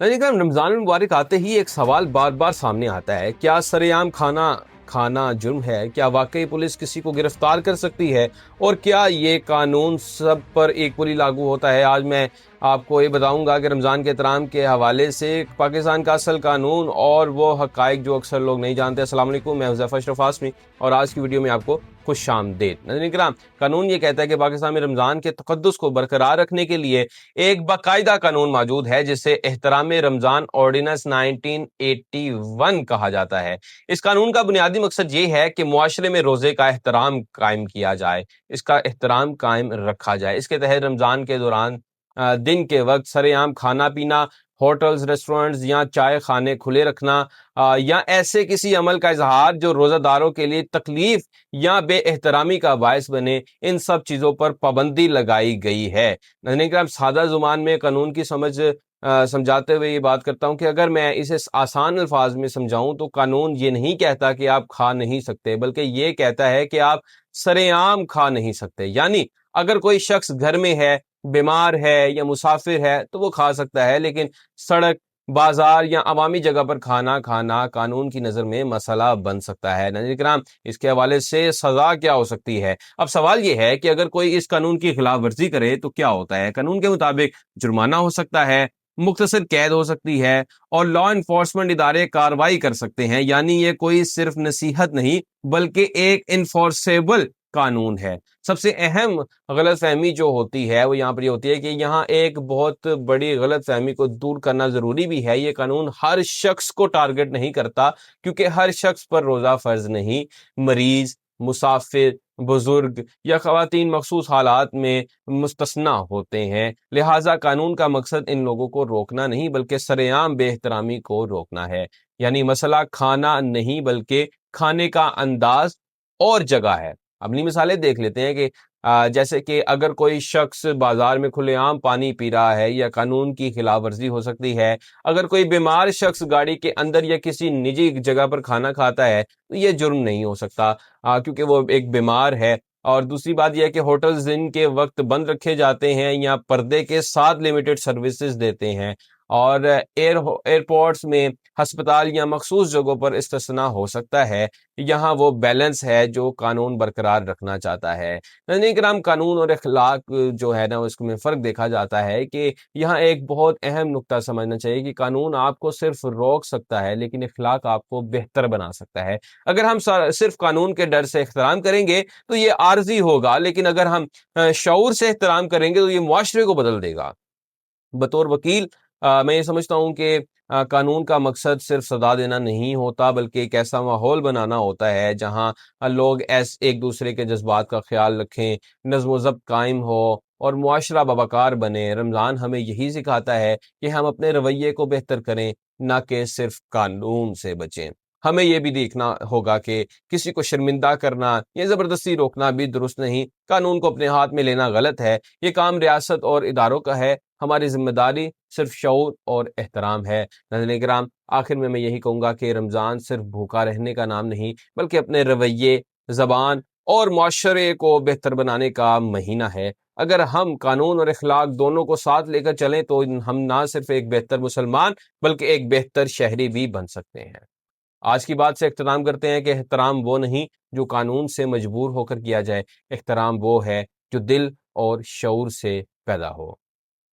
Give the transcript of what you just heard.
لیکن رمضان المبارک آتے ہی ایک سوال بار بار سامنے آتا ہے، کیا سرعام کھانا جرم ہے؟ کیا واقعی پولیس کسی کو گرفتار کر سکتی ہے؟ اور کیا یہ قانون سب پر ایکولی لاگو ہوتا ہے؟ آج میں آپ کو یہ بتاؤں گا کہ رمضان کے احترام کے حوالے سے پاکستان کا اصل قانون اور وہ حقائق جو اکثر لوگ نہیں جانتے۔ السلام علیکم، میں حذیفہ اشرف ہاشمی اور آج کی ویڈیو میں آپ کو خوش آمدید۔ ناظرین کرام، قانون یہ کہتا ہے کہ پاکستان میں رمضان کے تقدس کو برقرار رکھنے کے لیے ایک باقاعدہ قانون موجود ہے جسے احترام رمضان آرڈیننس 1981 کہا جاتا ہے۔ اس قانون کا بنیادی مقصد یہ ہے کہ معاشرے میں روزے کا احترام قائم کیا جائے، اس کا احترام قائم رکھا جائے۔ اس کے تحت رمضان کے دوران دن کے وقت سرعام کھانا پینا، ہوٹلز، ریسٹورنٹس یا چائے خانے کھلے رکھنا یا ایسے کسی عمل کا اظہار جو روزہ داروں کے لیے تکلیف یا بے احترامی کا باعث بنے، ان سب چیزوں پر پابندی لگائی گئی ہے۔ ناظرین کرام، سادہ زبان میں قانون کی سمجھاتے ہوئے یہ بات کرتا ہوں کہ اگر میں اسے آسان الفاظ میں سمجھاؤں تو قانون یہ نہیں کہتا کہ آپ کھا نہیں سکتے، بلکہ یہ کہتا ہے کہ آپ سرعام کھا نہیں سکتے۔ یعنی اگر کوئی شخص گھر میں ہے، بیمار ہے یا مسافر ہے تو وہ کھا سکتا ہے، لیکن سڑک، بازار یا عوامی جگہ پر کھانا کھانا قانون کی نظر میں مسئلہ بن سکتا ہے۔ ناظرین کرام، اس کے حوالے سے سزا کیا ہو سکتی ہے؟ اب سوال یہ ہے کہ اگر کوئی اس قانون کی خلاف ورزی کرے تو کیا ہوتا ہے؟ قانون کے مطابق جرمانہ ہو سکتا ہے، مختصر قید ہو سکتی ہے اور لا انفورسمنٹ ادارے کارروائی کر سکتے ہیں۔ یعنی یہ کوئی صرف نصیحت نہیں بلکہ ایک انفورسیبل قانون ہے۔ سب سے اہم غلط فہمی جو ہوتی ہے وہ یہاں پر یہ ہوتی ہے کہ یہاں ایک بہت بڑی غلط فہمی کو دور کرنا ضروری بھی ہے۔ یہ قانون ہر شخص کو ٹارگٹ نہیں کرتا، کیونکہ ہر شخص پر روزہ فرض نہیں۔ مریض، مسافر، بزرگ یا خواتین مخصوص حالات میں مستثنی ہوتے ہیں، لہٰذا قانون کا مقصد ان لوگوں کو روکنا نہیں بلکہ سرعام بے احترامی کو روکنا ہے۔ یعنی مسئلہ کھانا نہیں بلکہ کھانے کا انداز اور جگہ ہے۔ اپنی مثالیں دیکھ لیتے ہیں کہ جیسے کہ اگر کوئی شخص بازار میں کھلے عام پانی پی رہا ہے یا قانون کی خلاف ورزی ہو سکتی ہے۔ اگر کوئی بیمار شخص گاڑی کے اندر یا کسی نجی جگہ پر کھانا کھاتا ہے تو یہ جرم نہیں ہو سکتا کیونکہ وہ ایک بیمار ہے۔ اور دوسری بات یہ ہے کہ ہوٹلز دن کے وقت بند رکھے جاتے ہیں یا پردے کے ساتھ لمیٹڈ سروسز دیتے ہیں، اور ایئرپورٹس میں، ہسپتال یا مخصوص جگہوں پر استثناء ہو سکتا ہے۔ یہاں وہ بیلنس ہے جو قانون برقرار رکھنا چاہتا ہے۔ ناظرین کرام، قانون اور اخلاق جو ہے نا اس میں فرق دیکھا جاتا ہے کہ یہاں ایک بہت اہم نقطہ سمجھنا چاہیے کہ قانون آپ کو صرف روک سکتا ہے لیکن اخلاق آپ کو بہتر بنا سکتا ہے۔ اگر ہم صرف قانون کے ڈر سے احترام کریں گے تو یہ عارضی ہوگا، لیکن اگر ہم شعور سے احترام کریں گے تو یہ معاشرے کو بدل دے گا۔ بطور وکیل میں یہ سمجھتا ہوں کہ قانون کا مقصد صرف سزا دینا نہیں ہوتا بلکہ ایک ایسا ماحول بنانا ہوتا ہے جہاں لوگ ایک دوسرے کے جذبات کا خیال رکھیں، نظم و ضبط قائم ہو اور معاشرہ باوقار بنے۔ رمضان ہمیں یہی سکھاتا ہے کہ ہم اپنے رویے کو بہتر کریں، نہ کہ صرف قانون سے بچیں۔ ہمیں یہ بھی دیکھنا ہوگا کہ کسی کو شرمندہ کرنا یا زبردستی روکنا بھی درست نہیں۔ قانون کو اپنے ہاتھ میں لینا غلط ہے، یہ کام ریاست اور اداروں کا ہے۔ ہماری ذمہ داری صرف شعور اور احترام ہے۔ ناظرین کرام، آخر میں یہی کہوں گا کہ رمضان صرف بھوکا رہنے کا نام نہیں بلکہ اپنے رویے، زبان اور معاشرے کو بہتر بنانے کا مہینہ ہے۔ اگر ہم قانون اور اخلاق دونوں کو ساتھ لے کر چلیں تو ہم نہ صرف ایک بہتر مسلمان بلکہ ایک بہتر شہری بھی بن سکتے ہیں۔ آج کی بات سے اختتام کرتے ہیں کہ احترام وہ نہیں جو قانون سے مجبور ہو کر کیا جائے، احترام وہ ہے جو دل اور شعور سے پیدا ہو۔